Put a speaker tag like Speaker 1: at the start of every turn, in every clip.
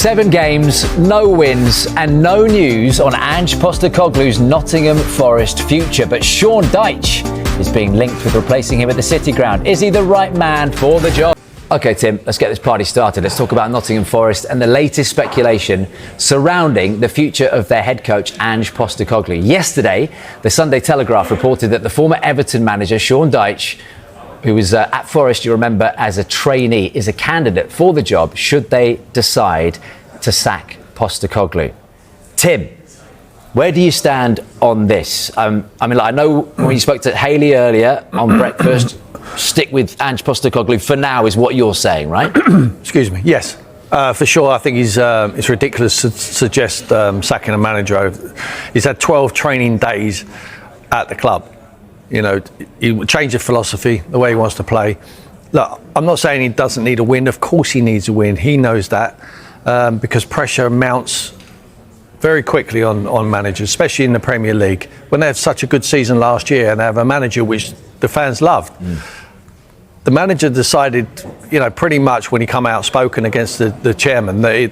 Speaker 1: 7 games, no wins and no news on Ange Postecoglou's Nottingham Forest future. But Sean Dyche is being linked with replacing him at the City Ground. Is he the right man for the job? OK, Tim, let's get this party started. Let's talk about Nottingham Forest and the latest speculation surrounding the future of their head coach, Ange Postecoglou. Yesterday, the Sunday Telegraph reported that the former Everton manager, Sean Dyche, who was at Forest, you remember, as a trainee, is a candidate for the job should they decide to sack Postecoglou. Tim, where do you stand on this? I know when you spoke to Hayley earlier on breakfast, stick with Ange Postecoglou for now is what you're saying, right?
Speaker 2: Excuse me. Yes, for sure. I think it's ridiculous to suggest sacking a manager. He's had 12 training days at the club. You know, he would change the philosophy, the way he wants to play. Look, I'm not saying he doesn't need a win. Of course he needs a win. He knows that because pressure mounts very quickly on managers, especially in the Premier League. When they have such a good season last year and they have a manager which the fans loved. The manager decided, you know, pretty much when he come outspoken against the chairman, that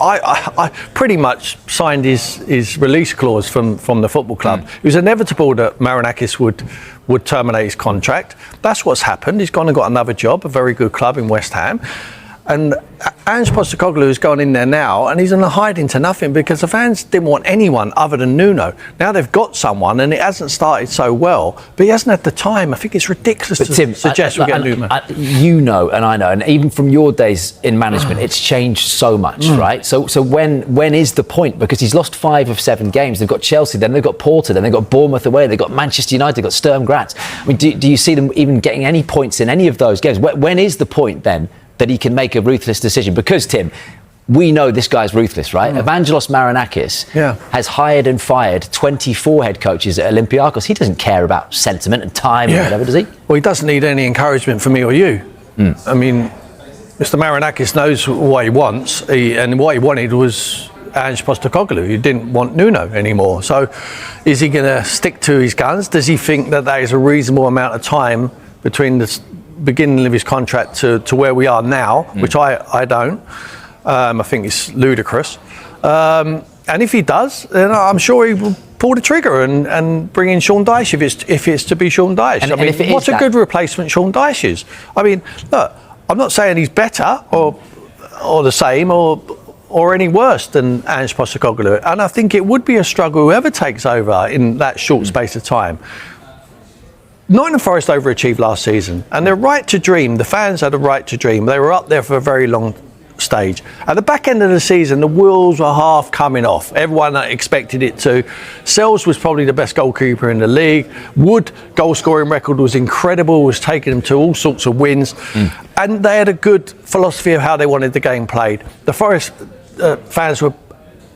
Speaker 2: I pretty much signed his release clause from the football club. It was inevitable that Marinakis would terminate his contract. That's what's happened. He's gone and got another job, a very good club in West Ham. And Ange Postecoglou has gone in there now and he's in a hiding to nothing because the fans didn't want anyone other than Nuno. Now they've got someone and it hasn't started so well, but he hasn't had the time. I think it's ridiculous to suggest we get Nuno.
Speaker 1: You know, and I know, and even from your days in management, it's changed so much, right? So when is the point? Because he's lost 5 of 7 games. They've got Chelsea, then they've got Porto, then they've got Bournemouth away, they've got Manchester United, they've got Sturm Graz. I mean, do you see them even getting any points in any of those games? When is the point then that he can make a ruthless decision? Because, Tim, we know this guy's ruthless, right? Evangelos Marinakis has hired and fired 24 head coaches at Olympiacos. He doesn't care about sentiment and time or whatever, does he?
Speaker 2: Well, he doesn't need any encouragement from me or you. I mean, Mr. Marinakis knows what he wants, and what he wanted was Ange Postecoglou. He didn't want Nuno anymore. So is he going to stick to his guns? Does he think that is a reasonable amount of time between the beginning of his contract to where we are now, which I don't. I think it's ludicrous. And if he does, then I'm sure he will pull the trigger and bring in Sean Dyche if it's to be Sean Dyche. I mean, what a good replacement Sean Dyche is. I mean, look, I'm not saying he's better or the same or any worse than Ange Postecoglou. And I think it would be a struggle whoever takes over in that short space of time. Nottingham Forest overachieved last season, and their right to dream, the fans had a right to dream. They were up there for a very long stage. At the back end of the season, the wheels were half coming off. Everyone expected it to. Sells was probably the best goalkeeper in the league. Wood goal-scoring record was incredible, was taking them to all sorts of wins. And they had a good philosophy of how they wanted the game played. The Forest fans were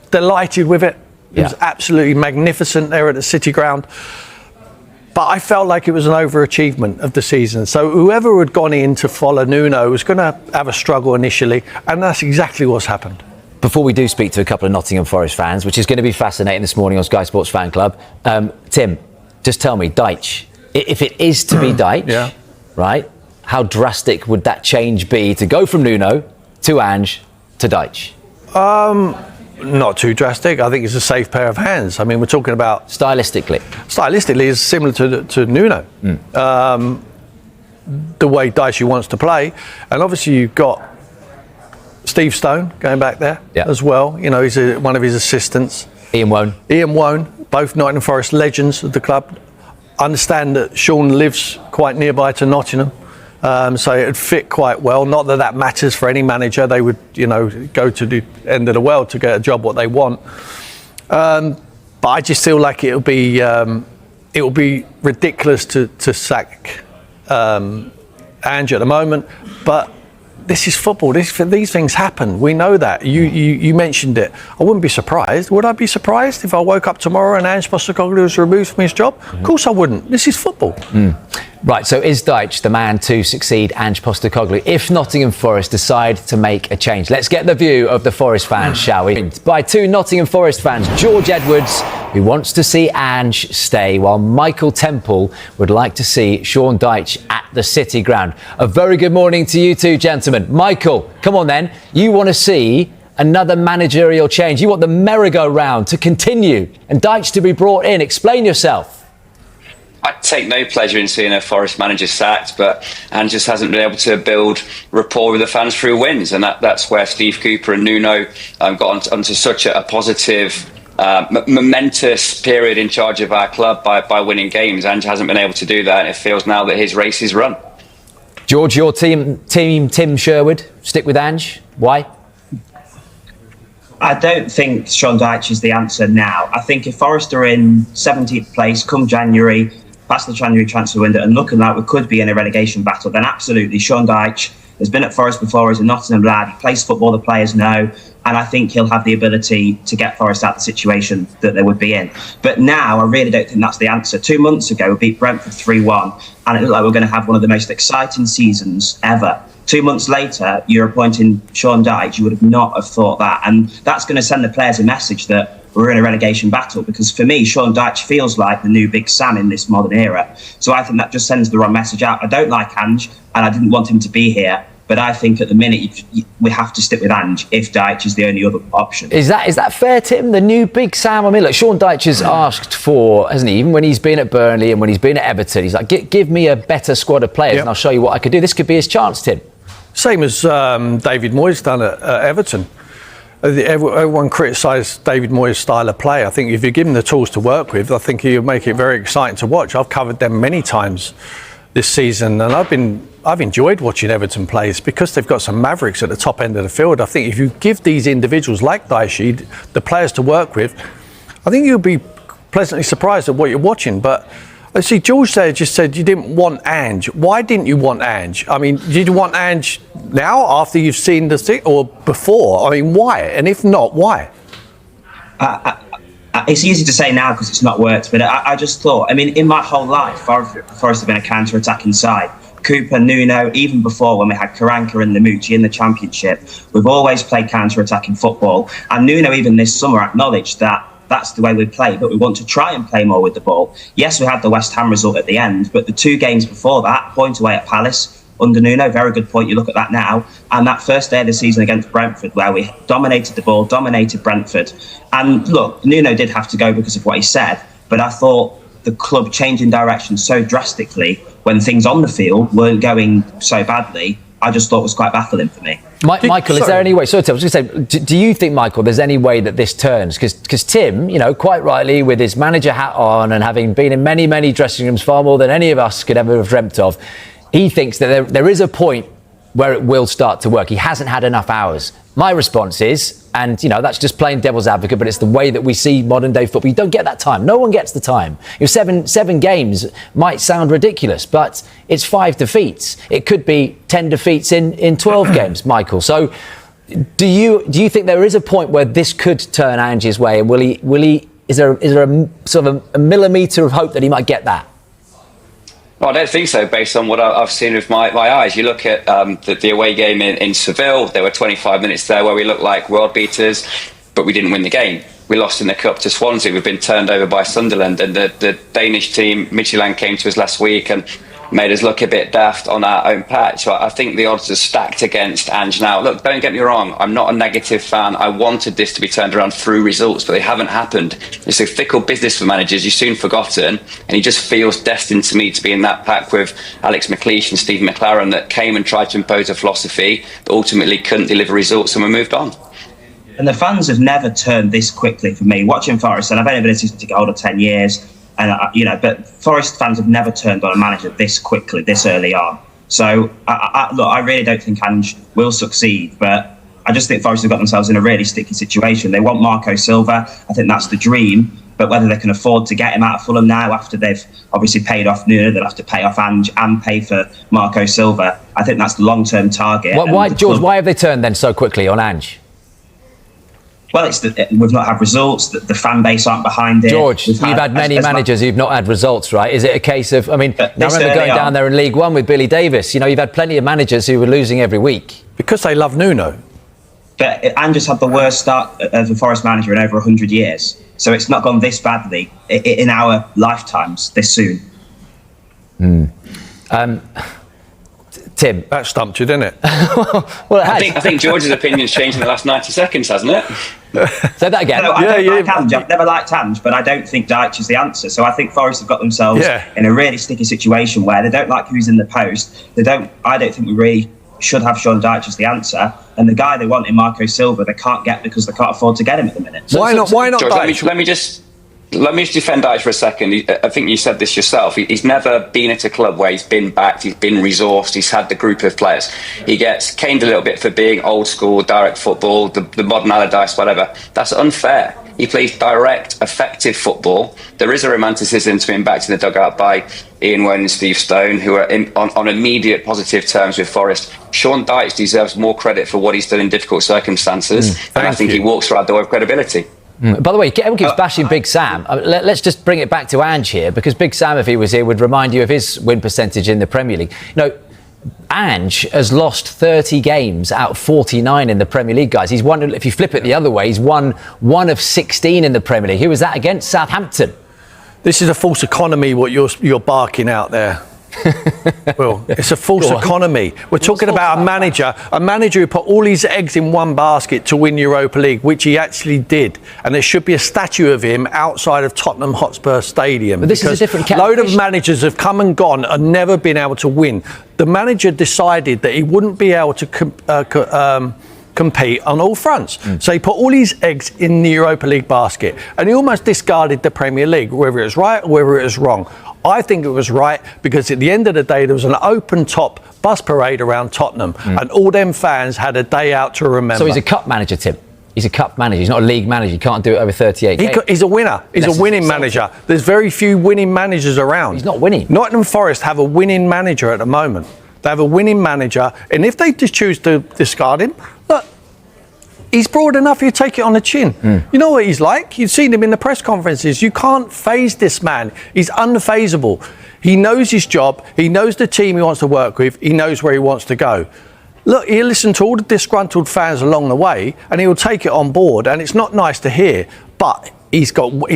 Speaker 2: delighted with it. It was absolutely magnificent there at the City Ground. But I felt like it was an overachievement of the season. So whoever had gone in to follow Nuno was going to have a struggle initially, and that's exactly what's happened.
Speaker 1: Before we do speak to a couple of Nottingham Forest fans, which is going to be fascinating this morning on Sky Sports Fan Club, Tim, just tell me, Dyche, if it is to be Dyche, right, how drastic would that change be to go from Nuno to Ange to Dyche?
Speaker 2: Not too drastic. I think it's a safe pair of hands. I mean, we're talking about
Speaker 1: stylistically
Speaker 2: is similar to Nuno. The way Dyche wants to play, and obviously you've got Steve Stone going back there as well. You know, he's one of his assistants.
Speaker 1: Ian Wone,
Speaker 2: both Nottingham Forest legends of the club. Understand that Sean lives quite nearby to Nottingham. So it would fit quite well. Not that matters for any manager. They would, you know, go to the end of the world to get a job what they want. But I just feel like it will be ridiculous to sack Ange at the moment. But this is football. These things happen. We know that. You mentioned it. I wouldn't be surprised. Would I be surprised if I woke up tomorrow and Ange Postecoglou was removed from his job? Of course I wouldn't. This is football.
Speaker 1: Right, so is Dyche the man to succeed Ange Postecoglou if Nottingham Forest decide to make a change? Let's get the view of the Forest fans, shall we? By two Nottingham Forest fans, George Edwards, who wants to see Ange stay, while Michael Temple would like to see Sean Dyche at the City Ground. A very good morning to you two, gentlemen. Michael, come on then. You want to see another managerial change. You want the merry-go-round to continue and Dyche to be brought in. Explain yourself.
Speaker 3: I take no pleasure in seeing a Forest manager sacked, but Ange just hasn't been able to build rapport with the fans through wins, and that's where Steve Cooper and Nuno got onto such a positive, momentous period in charge of our club by winning games. Ange hasn't been able to do that, and it feels now that his race is run.
Speaker 1: George, your team, Tim Sherwood, stick with Ange. Why?
Speaker 4: I don't think Sean Dyche is the answer now. I think if Forest are in 17th place come January, past the January transfer window, and looking like we could be in a relegation battle, then absolutely, Sean Dyche has been at Forest before, he's a Nottingham lad, he plays football the players know, and I think he'll have the ability to get Forest out of the situation that they would be in. But now, I really don't think that's the answer. 2 months ago, we beat Brentford 3-1, and it looked like we were going to have one of the most exciting seasons ever. 2 months later, you're appointing Sean Dyche. You would have not have thought that. And that's going to send the players a message that we're in a relegation battle. Because for me, Sean Dyche feels like the new Big Sam in this modern era. So I think that just sends the wrong message out. I don't like Ange, and I didn't want him to be here. But I think at the minute, we have to stick with Ange if Dyche is the only other option.
Speaker 1: Is that fair, Tim? The new Big Sam? I mean, look, Sean Dyche has asked for, hasn't he? Even when he's been at Burnley and when he's been at Everton, he's like, give me a better squad of players and I'll show you what I could do. This could be his chance, Tim.
Speaker 2: Same as David Moyes done at Everton. Everyone criticised David Moyes' style of play. I think if you give him the tools to work with, I think he'll make it very exciting to watch. I've covered them many times this season, and I've enjoyed watching Everton play. It's because they've got some mavericks at the top end of the field. I think if you give these individuals like Dyche the players to work with, I think you'll be pleasantly surprised at what you're watching. But I see George there just said you didn't want Ange. Why didn't you want Ange? I mean, did you want Ange now after you've seen the thing, or before? I mean, why? And if not, why?
Speaker 4: It's easy to say now because it's not worked, but I just thought, I mean, in my whole life, Forest have been a counter-attacking side. Cooper, Nuno, even before when we had Karanka and Namucci in the Championship, we've always played counter-attacking football. And Nuno, even this summer, acknowledged that that's the way we play, but we want to try and play more with the ball. Yes, we had the West Ham result at the end, but the 2 games before that, point away at Palace, under Nuno, very good point, you look at that now, and that first day of the season against Brentford, where we dominated the ball, dominated Brentford. And look, Nuno did have to go because of what he said, but I thought the club changing direction so drastically when things on the field weren't going so badly, I just thought was quite baffling for me.
Speaker 1: Michael, is there any way? So, Tim, I was going to say, do you think, Michael, there's any way that this turns? Because Tim, you know, quite rightly, with his manager hat on and having been in many, many dressing rooms, far more than any of us could ever have dreamt of, he thinks that there is a point where it will start to work. He hasn't had enough hours. My response is, and you know, that's just playing devil's advocate, but it's the way that we see modern day football. You don't get that time. No one gets the time. Your seven games might sound ridiculous, but it's 5 defeats. It could be 10 defeats in 12 games, Michael. So do you think there is a point where this could turn Ange's way? And will he? Is there a sort of a millimetre of hope that he might get that?
Speaker 3: No, I don't think so, based on what I've seen with my eyes. You look at the away game in Seville, there were 25 minutes there where we looked like world beaters, but we didn't win the game. We lost in the cup to Swansea. We've been turned over by Sunderland, and the Danish team, Midtjylland, came to us last week and made us look a bit daft on our own patch. So I think the odds are stacked against Ange now. Look, don't get me wrong, I'm not a negative fan. I wanted this to be turned around through results, but they haven't happened. It's a fickle business for managers. You're soon forgotten, and he just feels destined to me to be in that pack with Alex McLeish and Steve McLaren that came and tried to impose a philosophy, but ultimately couldn't deliver results, and we moved on.
Speaker 4: And the fans have never turned this quickly for me. Watching Forest, and I've only been a season ticket holder 10 years, and but Forest fans have never turned on a manager this quickly, this early on. So I really don't think Ange will succeed, but I just think Forest have got themselves in a really sticky situation. They want Marco Silva. I think that's the dream, but whether they can afford to get him out of Fulham now after they've obviously paid off Nuno, they'll have to pay off Ange and pay for Marco Silva. I think that's the long-term target.
Speaker 1: Why, George? Why have they turned then so quickly on Ange?
Speaker 4: Well, we've not had results. The fan base aren't behind it.
Speaker 1: George, you've had many managers who've not had results, right? Is it a case of, I mean, now I remember going down there in League One with Billy Davis. You know, you've had plenty of managers who were losing every week.
Speaker 2: Because they love Nuno.
Speaker 4: But Ange's had the worst start as a Forest manager in over 100 years. So it's not gone this badly in our lifetimes this soon.
Speaker 1: Tim.
Speaker 2: That stumped you, didn't it?
Speaker 1: Well, it has.
Speaker 3: I think George's opinion's changed in the last 90 seconds, hasn't it?
Speaker 1: Say that again.
Speaker 4: No, I don't like Ange. I've never liked Ange, but I don't think Dyche is the answer. So I think Forest have got themselves in a really sticky situation where they don't like who's in the post. I don't think we really should have Sean Dyche as the answer. And the guy they want in Marco Silva, they can't get because they can't afford to get him at the minute.
Speaker 2: Why not
Speaker 3: George,
Speaker 2: Dyche?
Speaker 3: Let me just defend Dyche for a second. I think you said this yourself. He's never been at a club where he's been backed, he's been resourced, he's had the group of players. He gets caned a little bit for being old school, direct football, the modern Allardyce, whatever. That's unfair. He plays direct, effective football. There is a romanticism to being backed in the dugout by Ian Wane and Steve Stone, who are on immediate positive terms with Forest. Sean Dyche deserves more credit for what he's done in difficult circumstances, and I think he walks through our door of credibility.
Speaker 1: By the way, everyone keeps bashing Big Sam. Let's just bring it back to Ange here, because Big Sam, if he was here, would remind you of his win percentage in the Premier League. You know, Ange has lost 30 games out of 49 in the Premier League, guys. He's won, if you flip it the other way, he's won 1 of 16 in the Premier League. Who was that against? Southampton.
Speaker 2: This is a false economy, what you're barking out there. Well, it's a false economy. We're talking about a manager who put all his eggs in one basket to win Europa League, which he actually did. And there should be a statue of him outside of Tottenham Hotspur Stadium.
Speaker 1: But this is a different
Speaker 2: a load of managers have come and gone and never been able to win. The manager decided that he wouldn't be able to compete on all fronts. So he put all his eggs in the Europa League basket, and he almost discarded the Premier League, whether it was right or whether it was wrong. I think it was right, because at the end of the day, there was an open top bus parade around Tottenham, and all them fans had a day out to remember.
Speaker 1: So he's a cup manager, Tim. He's a cup manager. He's not a league manager. You can't do it over 38 games.
Speaker 2: He's a winner. He's a winning manager. There's very few winning managers around.
Speaker 1: He's not winning.
Speaker 2: Nottingham Forest have a winning manager at the moment. They have a winning manager, and if they just choose to discard him, look, he's broad enough, you take it on the chin. You know what he's like? You've seen him in the press conferences. You can't faze this man. He's unfazable. He knows his job. He knows the team he wants to work with. He knows where he wants to go. Look, he'll listen to all the disgruntled fans along the way, and he'll take it on board. And it's not nice to hear, but he's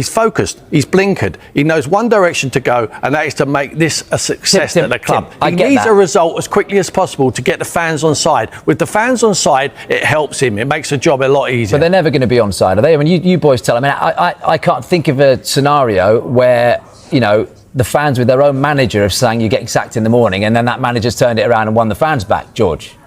Speaker 2: focused, he's blinkered, he knows one direction to go, and that is to make this a success at the club. He needs a result as quickly as possible to get the fans on side. With the fans on side, it helps him. It makes the job a lot easier.
Speaker 1: But they're never going to be on side, are they? I mean, you boys tell. I mean, I can't think of a scenario where, you know, the fans with their own manager have saying you're getting sacked in the morning, and then that manager's turned it around and won the fans back. George.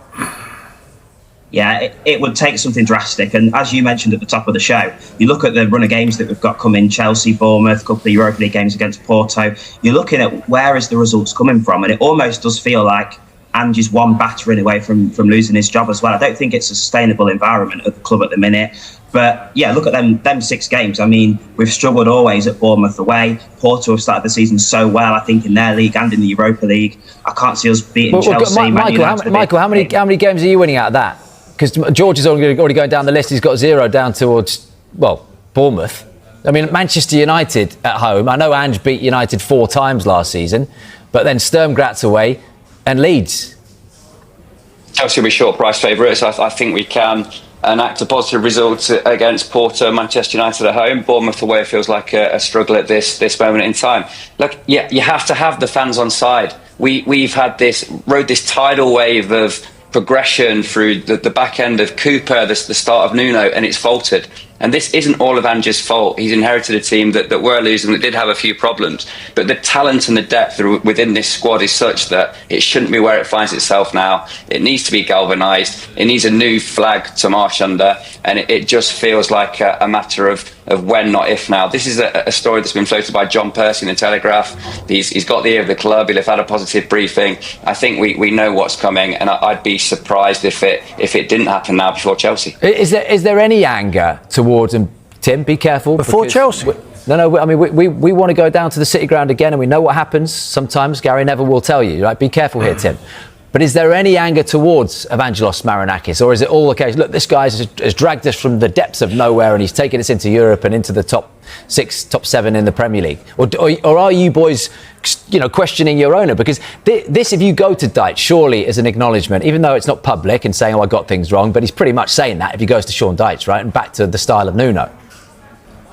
Speaker 4: Yeah, it would take something drastic. And as you mentioned at the top of the show, you look at the run of games that we've got coming, Chelsea, Bournemouth, a couple of Europa League games against Porto. You're looking at where is the results coming from? And it almost does feel like Ange is one battering away from losing his job as well. I don't think it's a sustainable environment at the club at the minute. But yeah, look at them 6 games. I mean, we've struggled always at Bournemouth away. Porto have started the season so well, I think, in their league and in the Europa League. I can't see us beating Chelsea.
Speaker 1: Michael, how many games are you winning out of that? Because George is already going down the list. He's got 0 down towards, well, Bournemouth. I mean, Manchester United at home. I know Ange beat United 4 times last season, but then Sturm Graz away and Leeds.
Speaker 3: Chelsea will be short price favourites. I think we can enact a positive result against Porto, Manchester United at home. Bournemouth away feels like a struggle at this moment in time. Look, yeah, you have to have the fans on side. We've rode this tidal wave of progression through the back end of Cooper, the start of Nuno, and it's faltered. And this isn't all of Ange's fault. He's inherited a team that were losing, that did have a few problems. But the talent and the depth within this squad is such that it shouldn't be where it finds itself now. It needs to be galvanised. It needs a new flag to march under. And it just feels like a matter of when, not if now. This is a story that's been floated by John Percy in the Telegraph. He's got the ear of the club. He'll have had a positive briefing. I think we know what's coming, and I'd be surprised if it didn't happen now before Chelsea.
Speaker 1: Is there any anger towards him? Tim, be careful.
Speaker 2: Before Chelsea?
Speaker 1: No. I mean, we want to go down to the City Ground again, and we know what happens sometimes. Gary Neville will tell you. Right? Be careful here, Tim. But is there any anger towards Evangelos Marinakis, or is it all the case? Look, this guy has dragged us from the depths of nowhere, and he's taken us into Europe and into the top 6, top 7 in the Premier League. Or are you boys, questioning your owner? Because this, if you go to Dyche, surely is an acknowledgement, even though it's not public and saying, "Oh, I got things wrong," but he's pretty much saying that if he goes to Sean Dyche, right, and back to the style of Nuno.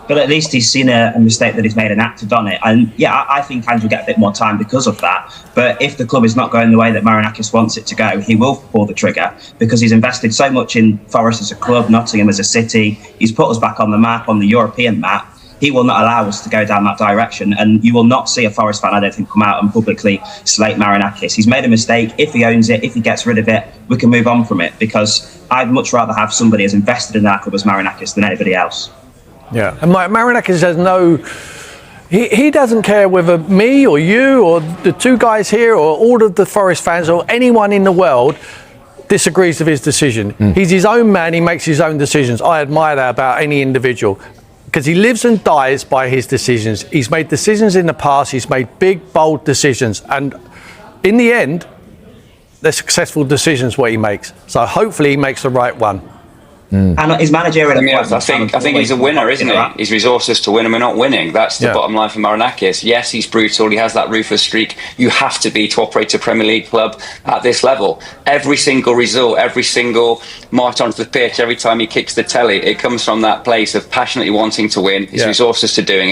Speaker 4: But at least he's seen a mistake that he's made and acted on it. And yeah, I think Ange will get a bit more time because of that. But if the club is not going the way that Marinakis wants it to go, he will pull the trigger, because he's invested so much in Forest as a club, Nottingham as a city. He's put us back on the map, on the European map. He will not allow us to go down that direction. And you will not see a Forest fan, I don't think, come out and publicly slate Marinakis. He's made a mistake. If he owns it, if he gets rid of it, we can move on from it, because I'd much rather have somebody as invested in our club as Marinakis than anybody else.
Speaker 2: Yeah, and Marinakis has no... He doesn't care whether me or you or the two guys here or all of the Forest fans or anyone in the world disagrees with his decision. He's his own man, he makes his own decisions. I admire that about any individual, because he lives and dies by his decisions. He's made decisions in the past, he's made big, bold decisions, and in the end, they're successful decisions what he makes. So hopefully he makes the right one.
Speaker 4: And his managerial
Speaker 3: I think he's a winner, isn't he? He's resources to win, and we're not winning. That's the bottom line for Marinakis. Yes, he's brutal. He has that ruthless streak. You have to be to operate a Premier League club at this level. Every single result, every single march onto the pitch, every time he kicks the telly, it comes from that place of passionately wanting to win. His resources to doing it.